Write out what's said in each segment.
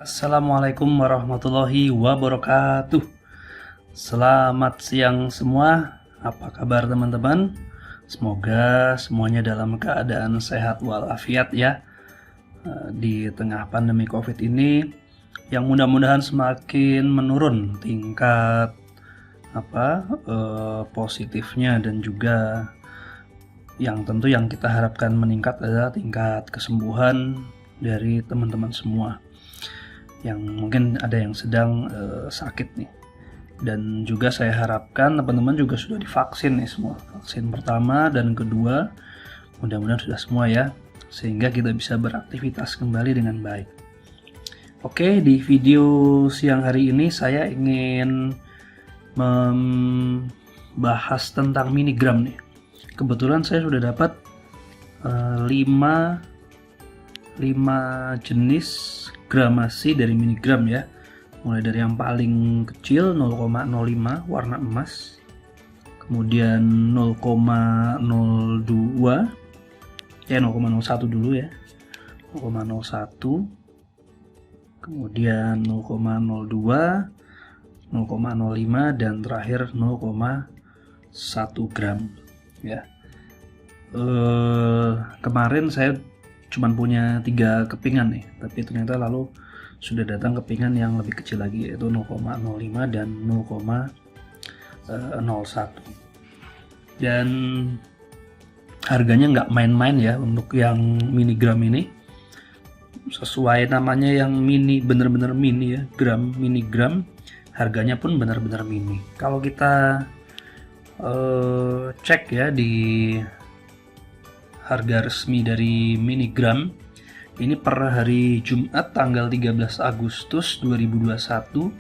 Assalamualaikum warahmatullahi wabarakatuh. Selamat siang semua. Apa kabar teman-teman? Semoga semuanya dalam keadaan sehat walafiat ya. Di tengah pandemi COVID ini yang mudah-mudahan semakin menurun tingkat positifnya, dan juga yang tentu yang kita harapkan meningkat adalah tingkat kesembuhan dari teman-teman semua yang mungkin ada yang sedang sakit nih. Dan juga saya harapkan teman-teman juga sudah divaksin nih semua. Vaksin pertama dan kedua mudah-mudahan sudah semua ya, sehingga kita bisa beraktivitas kembali dengan baik. Oke, di video siang hari ini saya ingin membahas tentang miligram nih. Kebetulan saya sudah dapat 5 jenis gramasi dari miligram ya. Mulai dari yang paling kecil 0,05 warna emas, kemudian 0,02 ya, 0,01 dulu ya, 0,01, kemudian 0,02, 0,05, dan terakhir 0,1 gram ya. Kemarin saya cuma punya 3 kepingan nih, tapi ternyata lalu sudah datang kepingan yang lebih kecil lagi, yaitu 0,05 dan 0,01. Dan harganya nggak main-main ya untuk yang miligram ini. Sesuai namanya yang mini, bener-bener mini ya, miligram, harganya pun benar-benar mini. Kalau kita cek ya di harga resmi dari miligram ini per hari Jumat tanggal 13 Agustus 2021,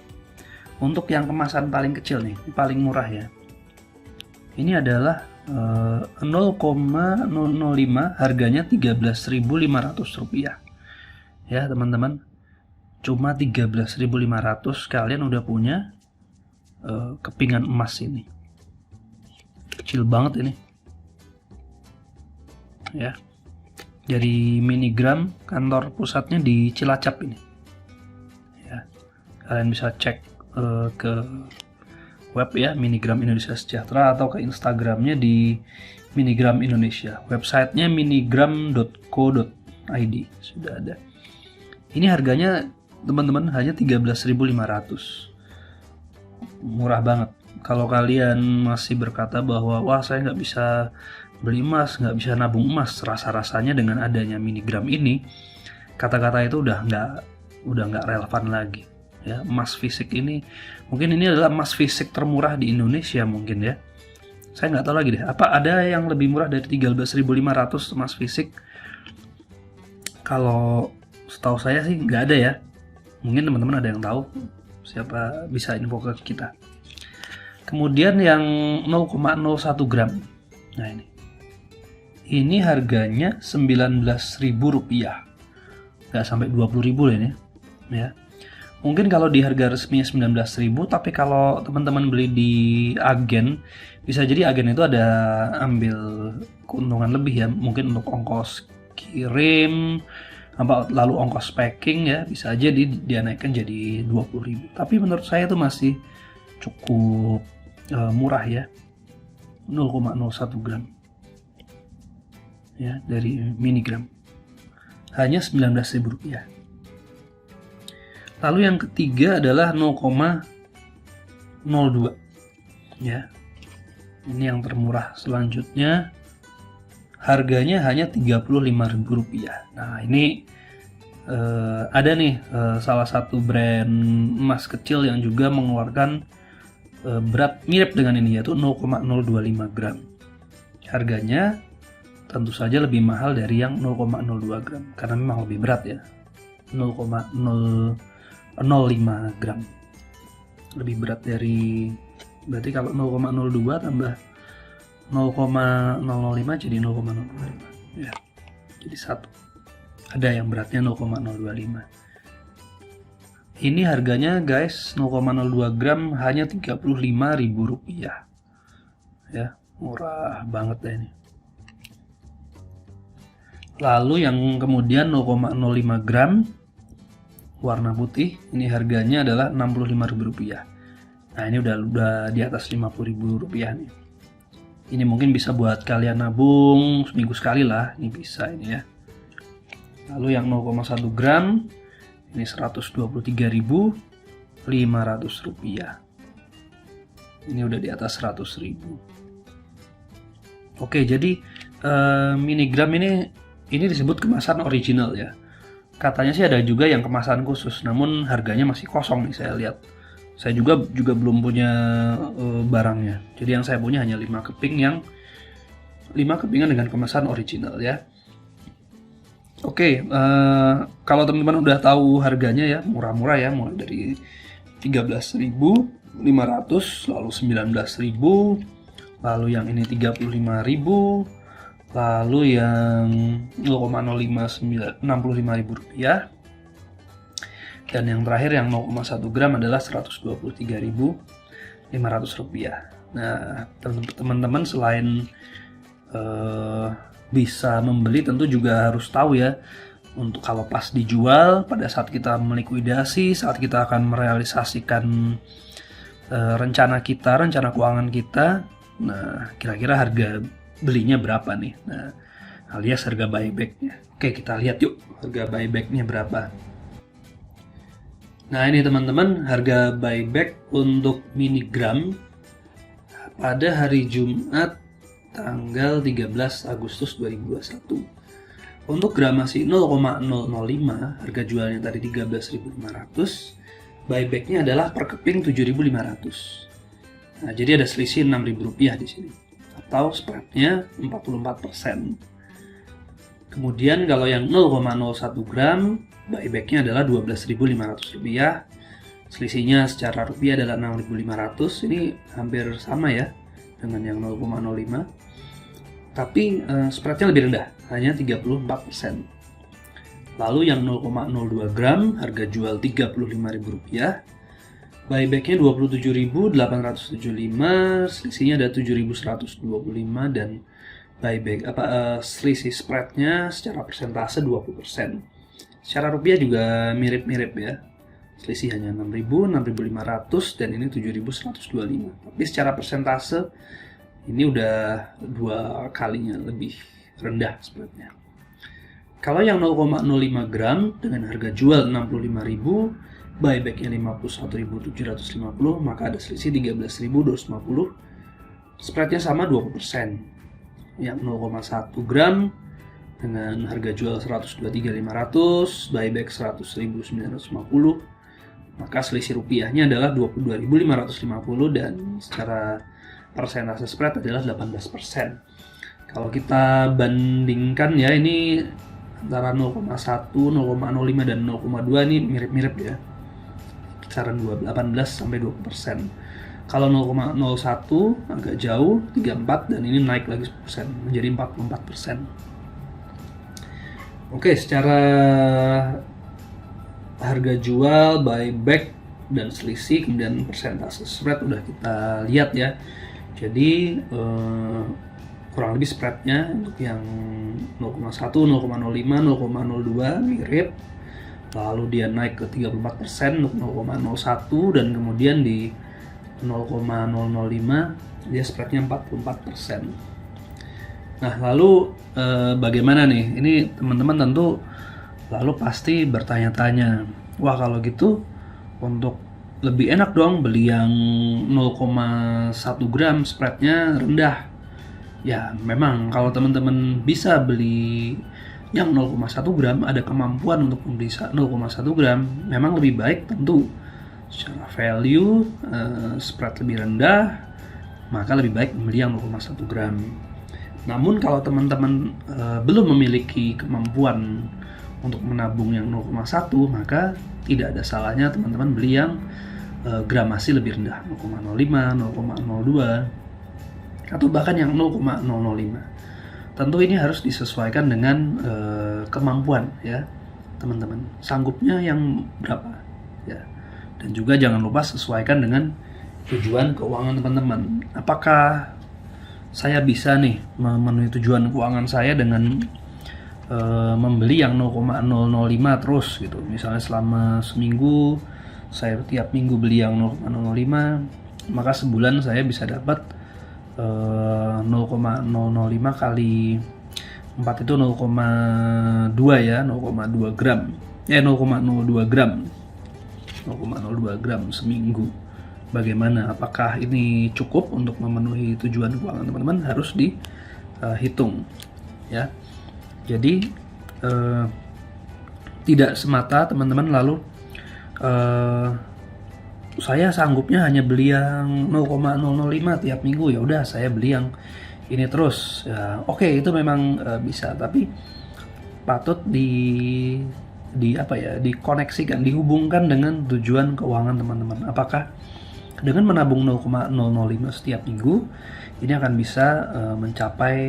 untuk yang kemasan paling kecil nih, paling murah ya, ini adalah 0,005, harganya Rp13.500 ya teman-teman. Cuma 13.500 kalian udah punya kepingan emas ini. Kecil banget ini ya. Dari miligram, kantor pusatnya di Cilacap ini ya. Kalian bisa cek ke web ya, Miligram Indonesia Sejahtera, atau ke Instagramnya di Miligram Indonesia. Websitenya miligram.co.id sudah ada. Ini harganya teman-teman hanya 13.500, murah banget. Kalau kalian masih berkata bahwa wah saya nggak bisa beli emas, nggak bisa nabung emas, rasa-rasanya dengan adanya miligram ini, kata-kata itu udah nggak relevan lagi ya. Emas fisik ini, mungkin ini adalah emas fisik termurah di Indonesia mungkin ya. Saya nggak tahu lagi deh, apa ada yang lebih murah dari 13.500 emas fisik? Kalau setahu saya sih nggak ada ya. Mungkin teman-teman ada yang tahu, siapa bisa info ke kita. Kemudian yang 0,01 gram, nah ini harganya Rp19.000, nggak sampai Rp20.000 loh ini ya. Mungkin kalau di harga resminya 19.000, tapi kalau teman-teman beli di agen, bisa jadi agen itu ada ambil keuntungan lebih ya, mungkin untuk ongkos kirim, lalu ongkos packing ya, bisa aja dia naikkan jadi 20.000. Tapi menurut saya itu masih cukup murah ya, 0,01 gram ya dari miligram, hanya Rp19.000. Lalu yang ketiga adalah 0,02 ya. Ini yang termurah. Selanjutnya harganya hanya Rp35.000. Nah ini ada nih salah satu brand emas kecil yang juga mengeluarkan berat mirip dengan ini, yaitu 0,025 gram. Harganya tentu saja lebih mahal dari yang 0,02 gram karena memang lebih berat ya. 0,005 gram lebih berat dari, berarti kalau 0,02 tambah 0,005 jadi 0,025 ya, jadi 1. Ada yang beratnya 0,025. Ini harganya guys 0,02 gram hanya Rp35.000 ya, murah banget deh ini. Lalu yang kemudian 0,05 gram warna putih, ini harganya adalah Rp65.000. Nah ini udah di atas Rp50.000 nih. Ini mungkin bisa buat kalian nabung seminggu sekali lah, ini bisa ini ya. Lalu yang 0,1 gram ini Rp123.500. Ini udah di atas 100.000. Oke, jadi miligram ini disebut kemasan original ya. Katanya sih ada juga yang kemasan khusus, namun harganya masih kosong nih saya lihat. Saya juga belum punya barangnya. Jadi yang saya punya hanya 5 kepingan dengan kemasan original ya. Oke, kalau teman-teman udah tahu harganya ya, murah-murah ya, mulai dari 13.500, lalu 19.000, lalu yang ini 35.000, lalu yang 0,05 Rp65.000, dan yang terakhir yang 0,1 gram adalah Rp123.500. Nah, teman-teman selain bisa membeli, tentu juga harus tahu ya, untuk kalau pas dijual, pada saat kita melikuidasi, saat kita akan merealisasikan rencana keuangan kita, nah kira-kira harga belinya berapa nih, nah alias harga buybacknya. Oke, kita lihat yuk harga buybacknya berapa. Nah ini teman-teman, harga buyback untuk miligram pada hari Jumat tanggal 13 Agustus 2021. Untuk gramasi 0,005, harga jualnya tadi 13.500, buybacknya adalah per keping 7.500. Nah, jadi ada selisih Rp6.000 di sini, atau spreadnya 44%. Kemudian kalau yang 0,01 gram, buybacknya adalah Rp12.500. Selisihnya secara rupiah adalah Rp6.500. Ini hampir sama ya dengan yang 0,05. Tapi spreadnya lebih rendah, hanya 34%. Lalu yang 0,02 gram, harga jual Rp35.000, buybacknya Rp27.875, selisihnya ada Rp7.125, dan buyback selisih spreadnya secara persentase 20%. Secara rupiah juga mirip-mirip ya, selisih hanya Rp6.000, Rp6.500, dan ini Rp7.125. Tapi secara persentase ini udah 2 kalinya lebih rendah spreadnya. Kalau yang 0,05 gram dengan harga jual Rp65.000, buybacknya Rp51.750, maka ada selisih Rp13.250. Spreadnya sama 20%. Yang 0,1 gram dengan harga jual Rp123.500, buyback Rp100.950, maka selisih rupiahnya adalah Rp22.550, dan secara persentase spread adalah 18%. Kalau kita bandingkan ya, ini antara 0,1, 0,05 dan 0,2 ini mirip-mirip ya, kisaran 18-20%. Kalau 0,01 agak jauh, 34, dan ini naik lagi 10%, menjadi 44%. Oke, secara harga jual, buyback, dan selisih, kemudian persentase spread udah kita lihat ya. Jadi kurang lebih spreadnya untuk yang 0,1, 0,05, 0,02 mirip. Lalu dia naik ke 34% untuk 0,01, dan kemudian di 0,005 dia spreadnya 44%. Nah lalu bagaimana nih? Ini teman-teman tentu lalu pasti bertanya-tanya, wah kalau gitu untuk lebih enak dong beli yang 0,1 gram spreadnya rendah. Ya memang kalau teman-teman bisa beli yang 0,1 gram, ada kemampuan untuk membeli 0,1 gram, memang lebih baik tentu secara value, spread lebih rendah, maka lebih baik membeli yang 0,1 gram. Namun kalau teman-teman belum memiliki kemampuan untuk menabung yang 0,1, maka tidak ada salahnya teman-teman beli yang gramasi lebih rendah, 0,05, 0,02, atau bahkan yang 0,005. Tentu ini harus disesuaikan dengan kemampuan ya teman-teman, sanggupnya yang berapa ya, dan juga jangan lupa sesuaikan dengan tujuan keuangan teman-teman. Apakah saya bisa nih memenuhi tujuan keuangan saya dengan membeli yang 0,005 terus gitu. Misalnya selama seminggu saya tiap minggu beli yang 0,005, maka sebulan saya bisa dapat 0,005 kali 4 itu 0,2 ya, 0,2 gram. 0,02 gram. 0,02 gram seminggu. Bagaimana? Apakah ini cukup untuk memenuhi tujuan keuangan teman-teman? Harus dihitung ya. Jadi tidak semata teman-teman lalu saya sanggupnya hanya beli yang 0,005 tiap minggu, ya udah saya beli yang ini terus ya. Oke, itu memang bisa, tapi patut dikoneksikan, dihubungkan dengan tujuan keuangan teman-teman. Apakah dengan menabung 0,005 setiap minggu ini akan bisa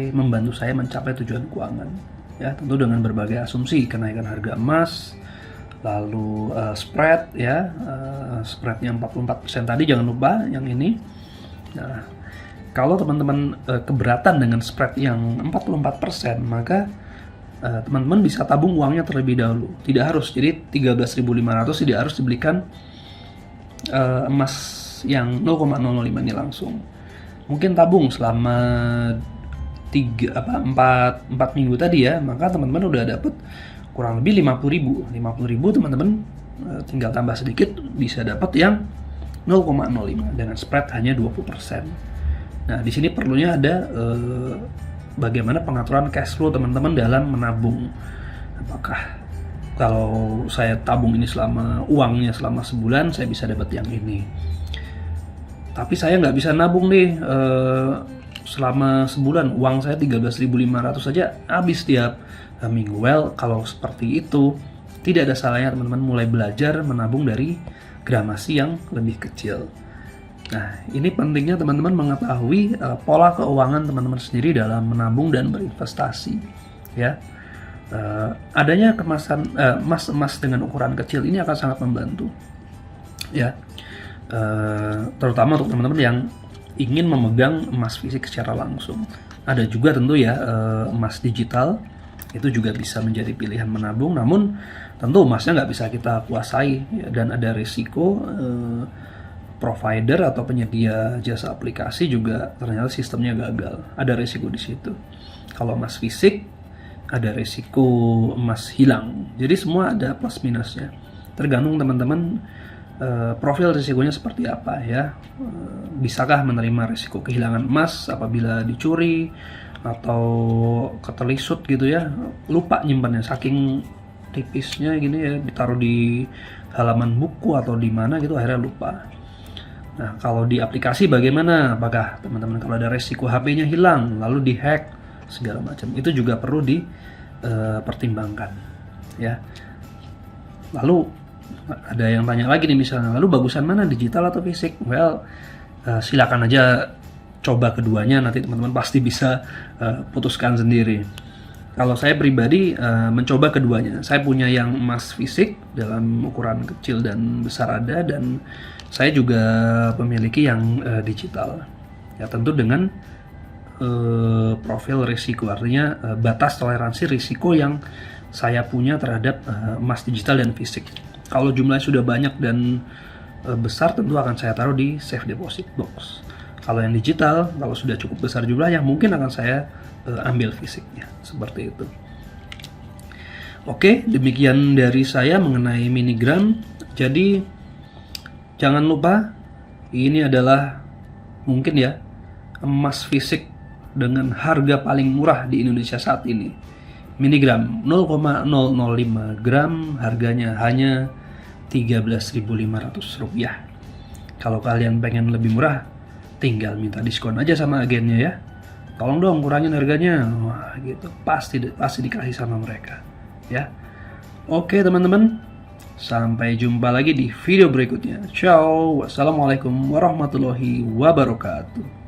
membantu saya mencapai tujuan keuangan ya, tentu dengan berbagai asumsi, kenaikan harga emas, lalu spread ya, spreadnya 44% tadi jangan lupa yang ini. Nah, kalau teman-teman keberatan dengan spread yang 44%, maka teman-teman bisa tabung uangnya terlebih dahulu. Tidak harus, jadi 13.500 tidak harus dibelikan emas yang 0,005 ini langsung. Mungkin tabung selama 4 minggu tadi ya, maka teman-teman udah dapet kurang lebih 50.000 teman-teman tinggal tambah sedikit bisa dapat yang 0,05 dengan spread hanya 20%. Nah, di sini perlunya ada bagaimana pengaturan cash flow teman-teman dalam menabung. Apakah kalau saya tabung ini uangnya selama sebulan saya bisa dapat yang ini, tapi saya nggak bisa nabung nih selama sebulan, uang saya 13.500 saja habis tiap minggu. Well, kalau seperti itu tidak ada salahnya teman-teman mulai belajar menabung dari gramasi yang lebih kecil. Nah, ini pentingnya teman-teman mengetahui pola keuangan teman-teman sendiri dalam menabung dan berinvestasi ya. Adanya kemasan emas dengan ukuran kecil ini akan sangat membantu ya, terutama untuk teman-teman yang ingin memegang emas fisik secara langsung. Ada juga tentu ya emas digital, itu juga bisa menjadi pilihan menabung, namun tentu emasnya nggak bisa kita kuasai ya, dan ada risiko provider atau penyedia jasa aplikasi juga ternyata sistemnya gagal, ada risiko di situ. Kalau emas fisik ada risiko emas hilang, jadi semua ada plus minusnya, tergantung teman-teman profil risikonya seperti apa ya. Bisakah menerima risiko kehilangan emas apabila dicuri atau ketelisut gitu ya, lupa nyimpannya saking tipisnya gini ya, ditaruh di halaman buku atau di mana gitu akhirnya lupa. Nah, kalau di aplikasi bagaimana? Apakah teman-teman kalau ada risiko HP-nya hilang lalu dihack segala macam, itu juga perlu dipertimbangkan ya. Lalu ada yang tanya lagi nih misalnya, lalu bagusan mana digital atau fisik? Well, silakan aja coba keduanya, nanti teman-teman pasti bisa putuskan sendiri. Kalau saya pribadi mencoba keduanya. Saya punya yang emas fisik dalam ukuran kecil dan besar ada, dan saya juga memiliki yang digital. Ya tentu dengan profil risiko, artinya batas toleransi risiko yang saya punya terhadap emas digital dan fisik. Kalau jumlahnya sudah banyak dan besar, tentu akan saya taruh di safe deposit box. Kalau yang digital, kalau sudah cukup besar jumlahnya, mungkin akan saya ambil fisiknya, seperti itu. Oke, demikian dari saya mengenai minigram. Jadi jangan lupa, ini adalah mungkin ya emas fisik dengan harga paling murah di Indonesia saat ini. Minigram 0,005 gram harganya hanya Rp13.500. Kalau kalian pengen lebih murah, tinggal minta diskon aja sama agennya ya. Tolong dong kurangin harganya. Wah, gitu. Pasti dikasih sama mereka, ya. Oke, teman-teman. Sampai jumpa lagi di video berikutnya. Ciao. Wassalamualaikum warahmatullahi wabarakatuh.